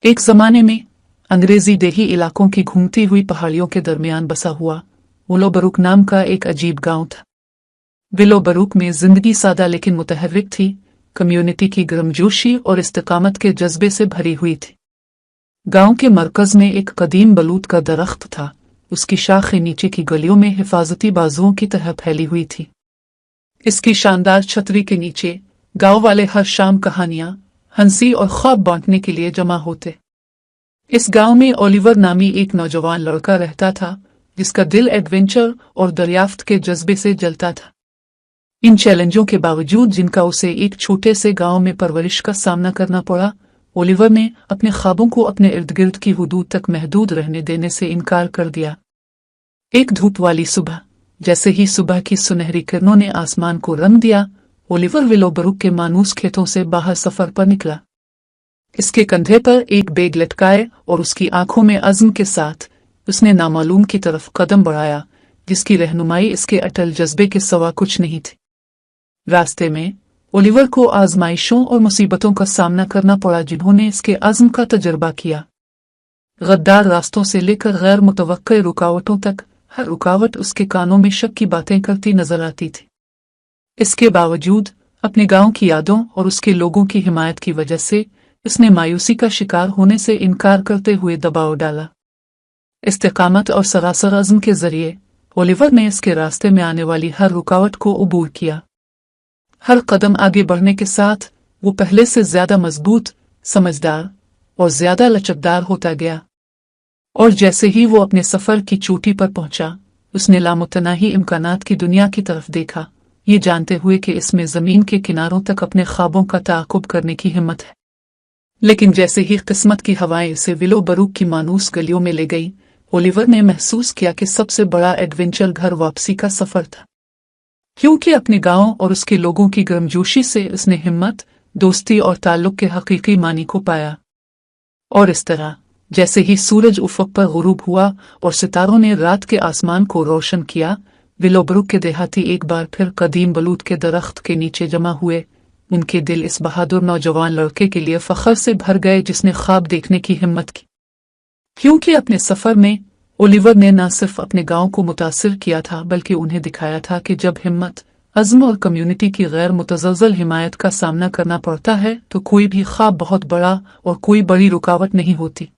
एक जमाने में अंग्रेजी देही इलाकों की घूमती हुई पहाड़ियों के दरमियान बसा हुआ विलोबरुक नाम का एक अजीब गांव था। विलोबरुक में जिंदगी सादा लेकिन मुतहर्रिक थी, कम्युनिटी की गर्मजोशी और इस्तिकामत के जज्बे से भरी हुई थी। गांव के मरकज में एक कदीम बलूत का दरख्त था, उसकी शाखें नीचे की गलियों में हिफाजती बाजुओं की तरह फैली हुई थी। इसकी शानदार छतरी के नीचे गांव वाले हर शाम कहानियां, हंसी और ख्वाब बांटने के लिए जमा होते। इस गांव में ओलिवर नामी एक नौजवान लड़का रहता था, जिसका दिल एडवेंचर और दरियाफ्त के जज्बे से जलता था। इन चैलेंजों के बावजूद, जिनका उसे एक छोटे से गांव में परवरिश का सामना करना पड़ा, ओलिवर ने अपने ख्वाबों को अपने इर्द गिर्द की हुदूद तक महदूद रहने देने से इनकार कर दिया। एक धूप वाली सुबह, जैसे ही सुबह की सुनहरी किरणों ने आसमान को रंग दिया, ओलिवर विलोबरुक के मानूस खेतों से बाहर सफर पर निकला। इसके कंधे पर एक बैग लटकाए और उसकी आंखों में अज़्म के साथ उसने नामालूम की तरफ कदम बढ़ाया, जिसकी रहनुमाई इसके अटल जज्बे के सिवा कुछ नहीं थी। रास्ते में ओलिवर को आजमाइशों और मुसीबतों का सामना करना पड़ा, जिन्होंने इसके अज़्म का तजुर्बा किया। गद्दार रास्तों से लेकर गैर मुतवक्के रुकावटों तक, हर रुकावट उसके कानों में शक की बातें करती नजर आती थी। इसके बावजूद अपने गांव की यादों और उसके लोगों की हिमायत की वजह से इसने मायूसी का शिकार होने से इनकार करते हुए दबाव डाला। इस्तिकामत और सरासर अज़्म के जरिए ओलिवर ने इसके रास्ते में आने वाली हर रुकावट को अबूर किया। हर कदम आगे बढ़ने के साथ वो पहले से ज्यादा मजबूत, समझदार और ज्यादा लचकदार होता गया। और जैसे ही वो अपने सफर की चोटी पर पहुंचा, उसने लामुतनाही इम्कानात की दुनिया की तरफ देखा, ये जानते हुए कि इसमें जमीन के किनारों तक अपने ख्वाबों का ताक़ुब करने की हिम्मत है। लेकिन जैसे ही किस्मत की हवाएं इसे विलोबरुक की मानूस गलियों में ले गई, ओलिवर ने महसूस किया कि सबसे बड़ा एडवेंचर घर वापसी का सफर था। क्योंकि अपने गांव और उसके लोगों की गर्मजोशी से उसने हिम्मत, दोस्ती और ताल्लुक के हकीकी मानी को पाया। और इस तरह जैसे ही सूरज उफ़क़ पर गुरूब हुआ और सितारों ने रात के आसमान को रोशन किया, विलोबरुक के देहाती एक बार फिर कदीम बलूत के दरख्त के नीचे जमा हुए। उनके दिल इस बहादुर नौजवान लड़के के लिए फख्र से भर गए, जिसने ख्वाब देखने की हिम्मत की। क्योंकि अपने सफर में ओलिवर ने न सिर्फ अपने गांव को मुतासिर किया था, बल्कि उन्हें दिखाया था कि जब हिम्मत, अज़्म और कम्युनिटी की गैर मुतज़लज़ल हिमायत का सामना करना पड़ता है, तो कोई भी ख्वाब बहुत बड़ा और कोई बड़ी रुकावट नहीं होती।